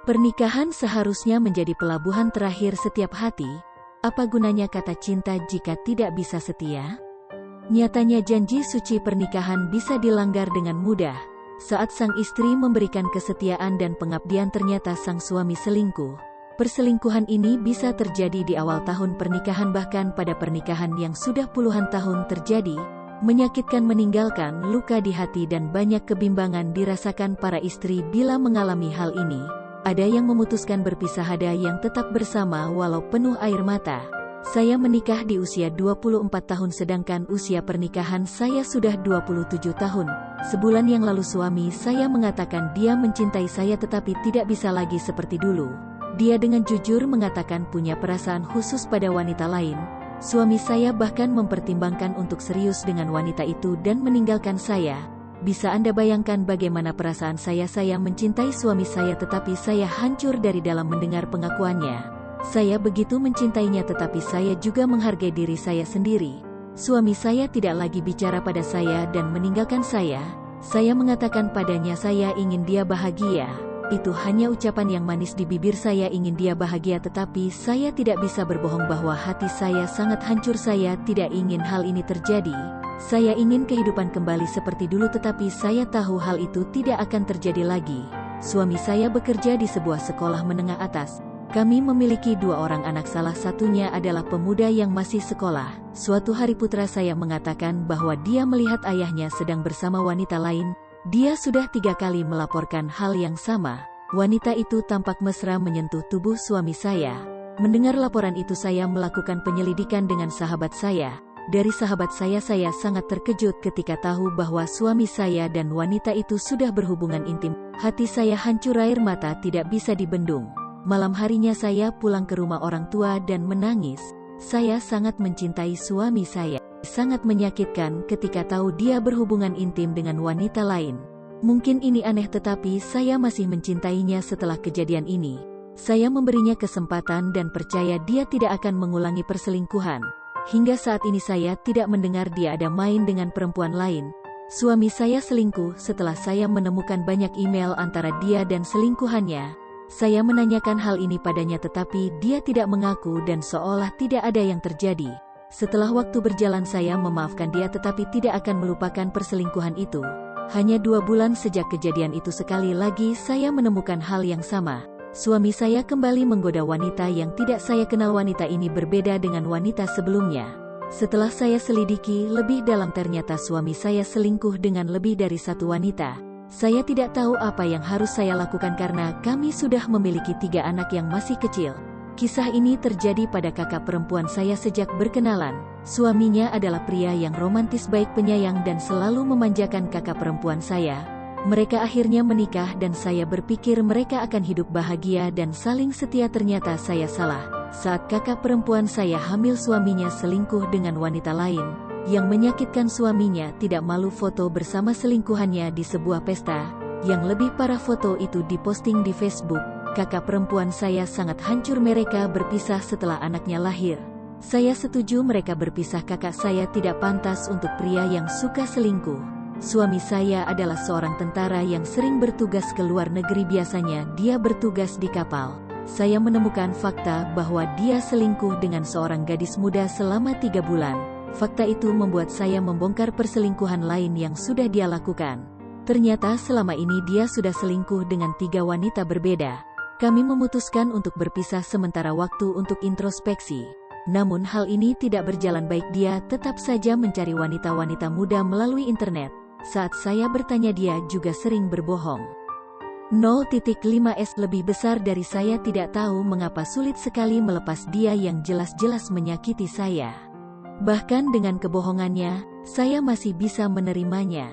Pernikahan seharusnya menjadi pelabuhan terakhir setiap hati. Apa gunanya kata cinta jika tidak bisa setia? Nyatanya janji suci pernikahan bisa dilanggar dengan mudah. Saat sang istri memberikan kesetiaan dan pengabdian ternyata sang suami selingkuh. Perselingkuhan ini bisa terjadi di awal tahun pernikahan bahkan pada pernikahan yang sudah puluhan tahun terjadi. Menyakitkan, meninggalkan luka di hati dan banyak kebimbangan dirasakan para istri bila mengalami hal ini. Ada yang memutuskan berpisah, ada yang tetap bersama walau penuh air mata. Saya menikah di usia 24 tahun sedangkan usia pernikahan saya sudah 27 tahun. Sebulan yang lalu suami saya mengatakan dia mencintai saya tetapi tidak bisa lagi seperti dulu. Dia dengan jujur mengatakan punya perasaan khusus pada wanita lain. Suami saya bahkan mempertimbangkan untuk serius dengan wanita itu dan meninggalkan saya. Bisa Anda bayangkan bagaimana perasaan saya mencintai suami saya tetapi saya hancur dari dalam mendengar pengakuannya. Saya begitu mencintainya tetapi saya juga menghargai diri saya sendiri. Suami saya tidak lagi bicara pada saya dan meninggalkan saya. Saya mengatakan padanya saya ingin dia bahagia. Itu hanya ucapan yang manis di bibir, saya ingin dia bahagia tetapi saya tidak bisa berbohong bahwa hati saya sangat hancur. Saya tidak ingin hal ini terjadi. Saya ingin kehidupan kembali seperti dulu tetapi saya tahu hal itu tidak akan terjadi lagi. Suami saya bekerja di sebuah sekolah menengah atas. Kami memiliki 2 orang anak, salah satunya adalah pemuda yang masih sekolah. Suatu hari putra saya mengatakan bahwa dia melihat ayahnya sedang bersama wanita lain. Dia sudah 3 kali melaporkan hal yang sama. Wanita itu tampak mesra menyentuh tubuh suami saya. Mendengar laporan itu saya melakukan penyelidikan dengan sahabat saya. Dari sahabat saya sangat terkejut ketika tahu bahwa suami saya dan wanita itu sudah berhubungan intim. Hati saya hancur, air mata tidak bisa dibendung. Malam harinya saya pulang ke rumah orang tua dan menangis. Saya sangat mencintai suami saya. Sangat menyakitkan ketika tahu dia berhubungan intim dengan wanita lain. Mungkin ini aneh tetapi saya masih mencintainya setelah kejadian ini. Saya memberinya kesempatan dan percaya dia tidak akan mengulangi perselingkuhan. Hingga saat ini saya tidak mendengar dia ada main dengan perempuan lain. Suami saya selingkuh setelah saya menemukan banyak email antara dia dan selingkuhannya. Saya menanyakan hal ini padanya tetapi dia tidak mengaku dan seolah tidak ada yang terjadi. Setelah waktu berjalan saya memaafkan dia tetapi tidak akan melupakan perselingkuhan itu. Hanya 2 bulan sejak kejadian itu sekali lagi saya menemukan hal yang sama. Suami saya kembali menggoda wanita yang tidak saya kenal. Wanita ini berbeda dengan wanita sebelumnya. Setelah saya selidiki lebih dalam ternyata suami saya selingkuh dengan lebih dari 1 wanita. Saya tidak tahu apa yang harus saya lakukan karena kami sudah memiliki 3 anak yang masih kecil. Kisah ini terjadi pada kakak perempuan saya sejak berkenalan. Suaminya adalah pria yang romantis, baik, penyayang dan selalu memanjakan kakak perempuan saya. Mereka akhirnya menikah dan saya berpikir mereka akan hidup bahagia dan saling setia. Ternyata saya salah. Saat kakak perempuan saya hamil suaminya selingkuh dengan wanita lain. Yang menyakitkan suaminya tidak malu foto bersama selingkuhannya di sebuah pesta. Yang lebih parah foto itu diposting di Facebook. Kakak perempuan saya sangat hancur, mereka berpisah setelah anaknya lahir. Saya setuju mereka berpisah, kakak saya tidak pantas untuk pria yang suka selingkuh. Suami saya adalah seorang tentara yang sering bertugas ke luar negeri, biasanya dia bertugas di kapal. Saya menemukan fakta bahwa dia selingkuh dengan seorang gadis muda selama 3 bulan. Fakta itu membuat saya membongkar perselingkuhan lain yang sudah dia lakukan. Ternyata selama ini dia sudah selingkuh dengan 3 wanita berbeda. Kami memutuskan untuk berpisah sementara waktu untuk introspeksi. Namun hal ini tidak berjalan baik, dia tetap saja mencari wanita-wanita muda melalui internet. Saat saya bertanya dia juga sering berbohong. 0.5S lebih besar dari saya, tidak tahu mengapa sulit sekali melepas dia yang jelas-jelas menyakiti saya. Bahkan dengan kebohongannya, saya masih bisa menerimanya.